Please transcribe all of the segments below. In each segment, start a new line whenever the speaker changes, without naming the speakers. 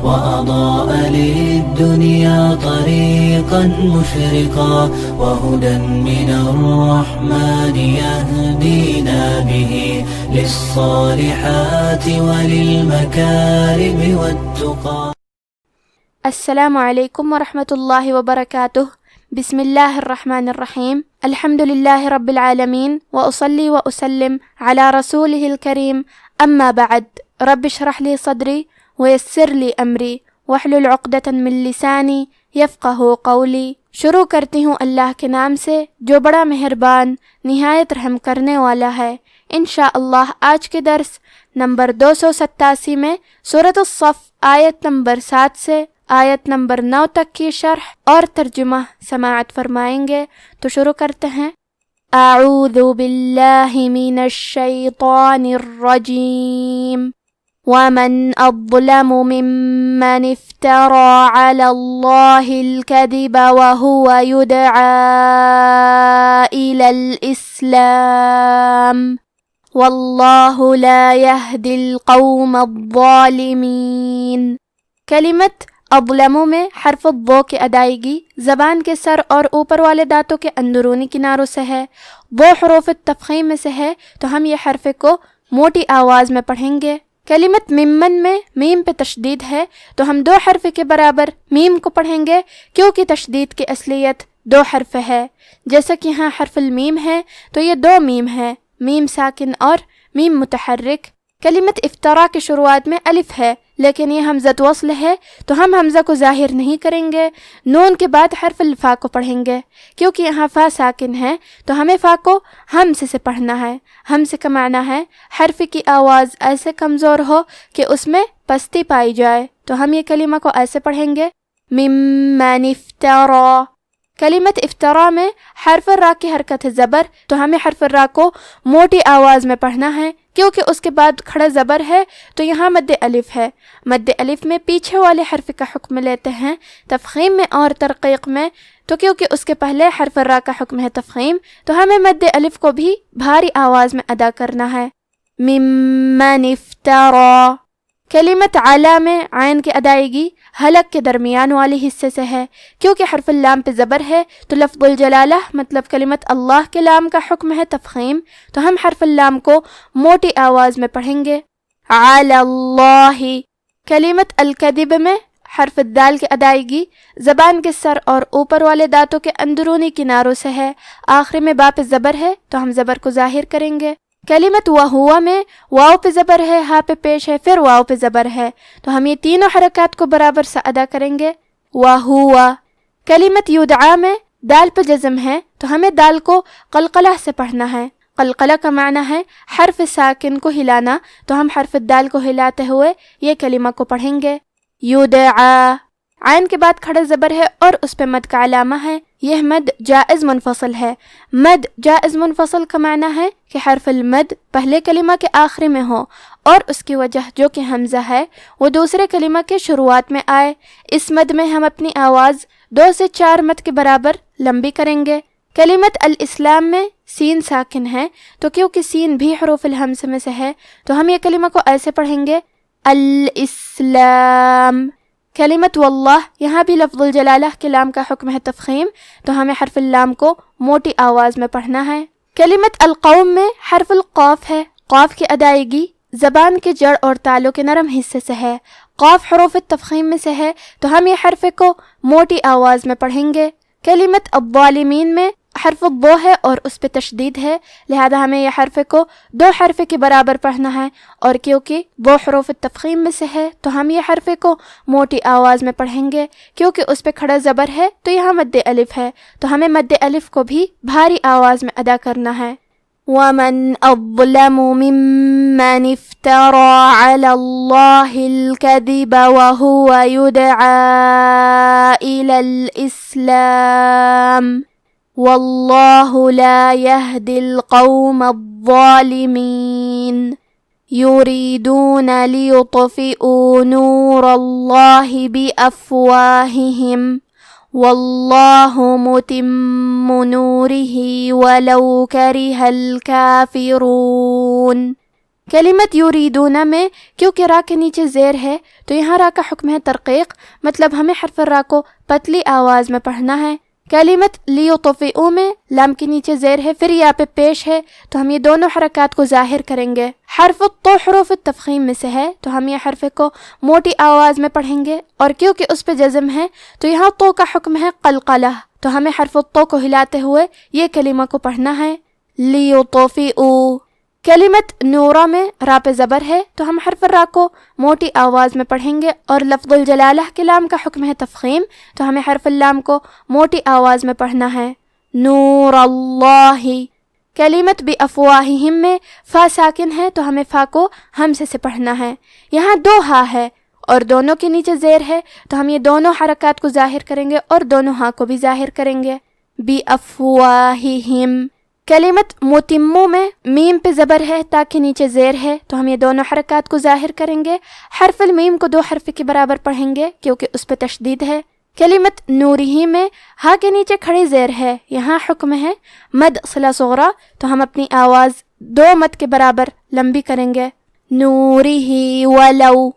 وأضاء للدنيا طريقا مشرقا وهدى من الرحمن يهدينا به للصالحات وللمكارم والتقى.
السلام علیکم ورحمۃ اللہ وبرکاتہ. بسم اللہ الرحمن الرحیم. الحمد للہ رب العالمین واصلی واسلم علی رسولہ الکریم. اما بعد. رب اشرح لی صدری ویسر لی امری واحلل عقدۃ من لسانی یفقہ قولی. شروع کرتی ہوں اللہ کے نام سے جو بڑا مہربان نہایت رحم کرنے والا ہے. انشاءاللہ آج کے درس نمبر 287 میں سورۃ الصف آیت نمبر 7 سے آیت نمبر 9 تک کی شرح اور ترجمہ سماعت فرمائیں گے. تو شروع کرتے ہیں. اعوذ باللہ من الشیطان الرجیم. ومن اظلم ممن افترى على الله الكذب وهو يدعى إلى الإسلام والله لا يهدي القوم الظالمين. کلمت اظلموں میں حرف الضو کی ادائیگی زبان کے سر اور اوپر والے دانتوں کے اندرونی کناروں سے ہے. وہ حروف تفخیم میں سے ہے تو ہم یہ حرف کو موٹی آواز میں پڑھیں گے. کلمت ممن میں میم پہ تشدید ہے تو ہم 2 حرف کے برابر میم کو پڑھیں گے کیونکہ تشدید کی اصلیت 2 حرف ہے. جیسا کہ یہاں حرف المیم ہے تو یہ 2 میم ہے، میم ساکن اور میم متحرک. کلمت افترا کی شروعات میں الف ہے لیکن یہ حمزۃ وصل ہے تو ہم حمزہ کو ظاہر نہیں کریں گے. نون کے بعد حرف الفا کو پڑھیں گے کیونکہ یہاں فا ساکن ہے تو ہمیں فا کو ہمز سے پڑھنا ہے. ہمز کا معنی ہے حرف کی آواز ایسے کمزور ہو کہ اس میں پستی پائی جائے. تو ہم یہ کلمہ کو ایسے پڑھیں گے ممن افترا. کلمت افترا میں حرف را کی حرکت ہے زبر تو ہمیں حرف را کو موٹی آواز میں پڑھنا ہے کیونکہ اس کے بعد کھڑا زبر ہے تو یہاں مد الف ہے. مد الف میں پیچھے والے حرف کا حکم لیتے ہیں تفخیم میں اور ترقیق میں. تو کیونکہ اس کے پہلے حرف را کا حکم ہے تفخیم تو ہمیں مد الف کو بھی بھاری آواز میں ادا کرنا ہے. ممن افترا. کلمت علا میں عین کی ادائیگی حلق کے درمیان والے حصے سے ہے کیونکہ حرف اللام پہ زبر ہے تو لفظ الجلالہ مطلب کلمت اللہ کے لام کا حکم ہے تفخیم تو ہم حرف اللام کو موٹی آواز میں پڑھیں گے. علی اللہ. کلمت الکذب میں حرف الدال کی ادائیگی زبان کے سر اور اوپر والے دانتوں کے اندرونی کناروں سے ہے. آخر میں با پہ زبر ہے تو ہم زبر کو ظاہر کریں گے. کلمت وہوا میں واو پہ زبر ہے، ہا پہ پیش ہے، پھر واو پہ زبر ہے تو ہم یہ تینوں حرکات کو برابر سے ادا کریں گے. وہوا. کلمت یدعا میں دال پہ جزم ہے تو ہمیں دال کو قلقلہ سے پڑھنا ہے. قلقلہ کا معنی ہے حرف ساکن کو ہلانا تو ہم حرف دال کو ہلاتے ہوئے یہ کلمہ کو پڑھیں گے. یدعا. عین کے بعد کھڑا زبر ہے اور اس پہ مد کا علامہ ہے. یہ مد جائز منفصل ہے. مد جائز منفصل کا معنی ہے کہ حرف المد پہلے کلمہ کے آخری میں ہو اور اس کی وجہ جو کہ حمزہ ہے وہ دوسرے کلمہ کے شروعات میں آئے. اس مد میں ہم اپنی آواز 2 سے 4 مد کے برابر لمبی کریں گے. کلمت الاسلام میں سین ساکن ہے تو کیونکہ سین بھی حروف الہمز میں سے ہے تو ہم یہ کلمہ کو ایسے پڑھیں گے الاسلام. کلمت واللہ یہاں بھی لفظ الجلالہ کے لام کا حکم ہے تفخیم تو ہمیں حرف اللام کو موٹی آواز میں پڑھنا ہے. کلمت القوم میں حرف القاف ہے. قاف کی ادائیگی زبان کے جڑ اور تالوں کے نرم حصے سے ہے. قاف حروف تفخیم میں سے ہے تو ہم یہ حرف کو موٹی آواز میں پڑھیں گے. کلمت الظالمین میں حرف الضو ہے اور اس پہ تشدید ہے لہذا ہمیں یہ حرف کو 2 حرف کے برابر پڑھنا ہے اور کیونکہ وہ حروف تفخیم میں سے ہے تو ہم یہ حرف کو موٹی آواز میں پڑھیں گے کیونکہ اس پہ کھڑا زبر ہے تو یہاں مد الف ہے تو ہمیں مد الف کو بھی بھاری آواز میں ادا کرنا ہے. ومن اظلم ممن افترى على الله الكذب وهو يدعى إلى الإسلام والله لا يهدي القوم الظالمين. يريدون ليطفئوا نور الله بأفواههم والله متم نوره ولو كره الكافرون. کلمت یریدون میں کیونکہ را کے نیچے زیر ہے تو یہاں را کا حکم ہے ترقیق، مطلب ہمیں حرف را کو پتلی آواز میں پڑھنا ہے۔ کلمت لیطفئوا میں لام کے نیچے زیر ہے، پھر یا پہ پیش ہے تو ہم یہ دونوں حرکات کو ظاہر کریں گے۔ حرف الطو حروف التفخیم میں سے ہے تو ہم یہ حرف کو موٹی آواز میں پڑھیں گے، اور کیونکہ اس پہ جزم ہے تو یہاں تو کا حکم ہے قلقلہ، تو ہمیں حرف الطو کو ہلاتے ہوئے یہ کلمہ کو پڑھنا ہے، لیطفئوا۔ کلمت نورا میں را پہ زبر ہے تو ہم حرف را کو موٹی آواز میں پڑھیں گے، اور لفظ الجلالہ کے لام کا حکم ہے تفخیم تو ہمیں حرف اللام کو موٹی آواز میں پڑھنا ہے، نور اللہ۔ کلمت بافواہہم میں فا ساکن ہے تو ہمیں فا کو ہمزے سے پڑھنا ہے، یہاں دو ہا ہے اور دونوں کے نیچے زیر ہے تو ہم یہ دونوں حرکات کو ظاہر کریں گے اور دونوں ہا کو بھی ظاہر کریں گے، بافواہہم۔ کلمت متمو میں میم پہ زبر ہے تا کے نیچے زیر ہے تو ہم یہ دونوں حرکات کو ظاہر کریں گے، حرف المیم کو دو حرف کے برابر پڑھیں گے کیونکہ اس پہ تشدید ہے۔ کلمت نورہی میں ہا کے نیچے کھڑی زیر ہے، یہاں حکم ہے مد صلہ صغرا تو ہم اپنی آواز دو مد کے برابر لمبی کریں گے، نورہی ولو۔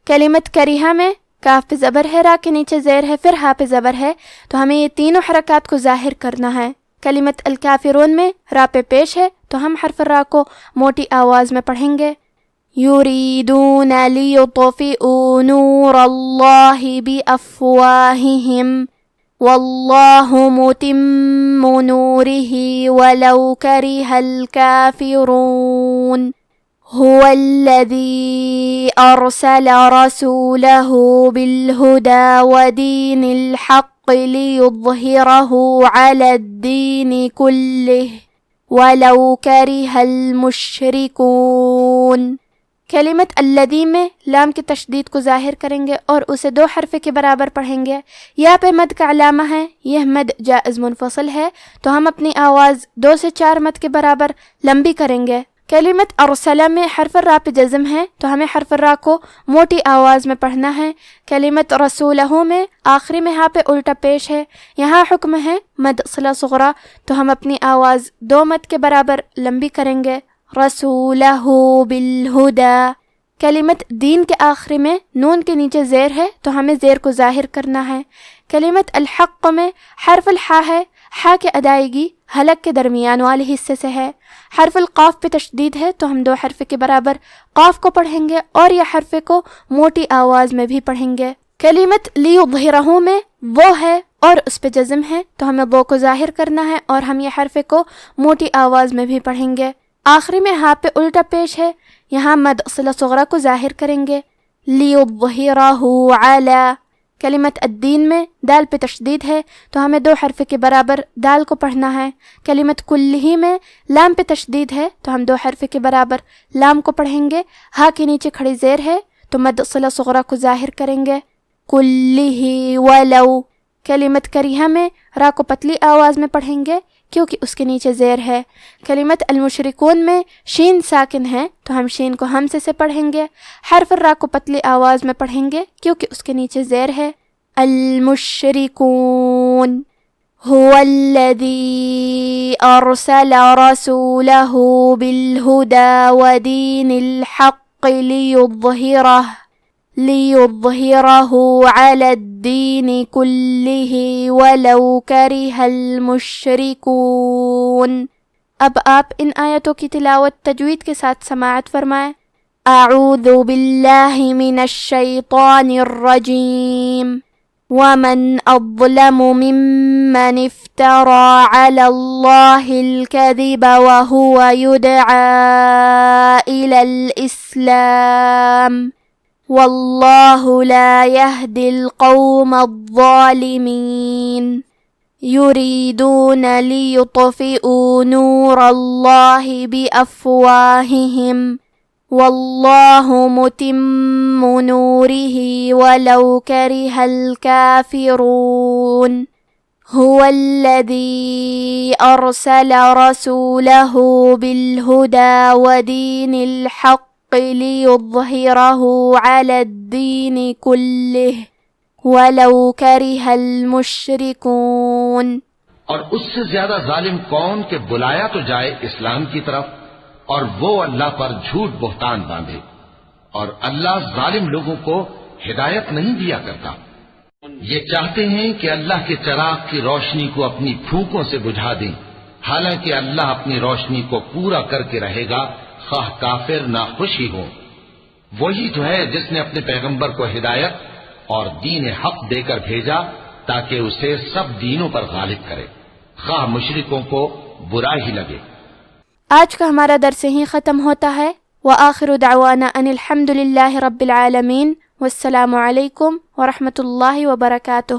کلمت کریہہ میں کاف پہ زبر ہے، را کے نیچے زیر ہے، پھر ہا پہ زبر ہے تو ہمیں یہ تینوں حرکات کو ظاہر کرنا ہے۔ کلمت الکافرون میں را پہ پیش ہے تو ہم حرف را کو موٹی آواز میں پڑھیں گے، یریدون لیطفئوا نور اللہ بافواہہم واللہ متم نورہ ولو کرہ الکافرون هو الذی ارسل رسولہ بالہدى ودین الحق ليظهره على الدين كله ولو كره المشركون۔ کلمت الذی میں لام کی تشدید کو ظاہر کریں گے اور اسے دو حرف کے برابر پڑھیں گے، یا پہ مد کا علامہ ہے، یہ مد جائز منفصل ہے تو ہم اپنی آواز 2 سے 4 مد کے برابر لمبی کریں گے۔ کلمت ارسلہ میں حرف را پہ جزم ہے تو ہمیں حرف را کو موٹی آواز میں پڑھنا ہے۔ کلمت رسولہ میں آخری میں ہا پہ الٹا پیش ہے، یہاں حکم ہے مد صلہ صغرا تو ہم اپنی آواز 2 مد کے برابر لمبی کریں گے، رسولہ بالہدى۔ کلمت دین کے آخری میں نون کے نیچے زیر ہے تو ہمیں زیر کو ظاہر کرنا ہے۔ کلمت الحق میں حرف الحا ہے، ہا کی ادائیگی حلق کے درمیان والے حصے سے ہے، حرف القاف پہ تشدید ہے تو ہم 2 حرف کے برابر قاف کو پڑھیں گے اور یہ حرف کو موٹی آواز میں بھی پڑھیں گے۔ کلمت لیظہرہ میں وہ ہے اور اس پہ جزم ہے تو ہمیں وہ کو ظاہر کرنا ہے اور ہم یہ حرف کو موٹی آواز میں بھی پڑھیں گے۔ آخری میں ہا پہ الٹا پیش ہے، یہاں مد صلہ صغرا کو ظاہر کریں گے، لیظہرہ علی۔ کلمت الدین میں دال پہ تشدید ہے تو ہمیں 2 حرف کے برابر دال کو پڑھنا ہے۔ کلمت کلہ میں لام پہ تشدید ہے تو ہم 2 حرف کے برابر لام کو پڑھیں گے، ہا کے نیچے کھڑی زیر ہے تو مد صلہ صغرا کو ظاہر کریں گے، کلہ ولو۔ کلمت کریہہ میں را کو پتلی آواز میں پڑھیں گے کیونکہ اس کے نیچے زیر ہے۔ کلمت المشرکون میں شین ساکن ہے تو ہم شین کو ہمزے سے پڑھیں گے، حرف را کو پتلی آواز میں پڑھیں گے کیونکہ اس کے نیچے زیر ہے، المشرکون هو الذی ارسل رسولہ بالہدى ودین الحق ليظهره على الدين كله ولو كره المشركون۔ اب آپ ان آیتوں کی تلاوت تجوید کے ساتھ سماعت فرمائیں۔ اعوذ باللہ من الشیطان الرجیم ومن اظلم ممن افترى على الله الكذب وهو يدعى إلى الإسلام واللہ لا يهدي القوم الظالمین۔ یریدون لیطفئوا نور اللہ بافواہہم واللہ متم نورہ ولو کرہ الکافرون۔ هو الذی ارسل رسولہ بالہدى ودین الحق ليظهره على الدين كله ولو كره المشركون۔
اور اس سے زیادہ ظالم کون کہ بلایا تو جائے اسلام کی طرف اور وہ اللہ پر جھوٹ بہتان باندھے، اور اللہ ظالم لوگوں کو ہدایت نہیں دیا کرتا۔ یہ چاہتے ہیں کہ اللہ کے چراغ کی روشنی کو اپنی پھونکوں سے بجھا دیں، حالانکہ اللہ اپنی روشنی کو پورا کر کے رہے گا، خواہ کافر ناخوش ہی ہو۔ وہی تو ہے جس نے اپنے پیغمبر کو ہدایت اور دین حق دے کر بھیجا تاکہ اسے سب دینوں پر غالب کرے، خواہ مشرکوں کو برا ہی لگے۔
آج کا ہمارا درس یہیں ختم ہوتا ہے۔ وآخر دعوانا ان الحمد للہ رب العالمین، والسلام علیکم ورحمۃ اللہ وبرکاتہ۔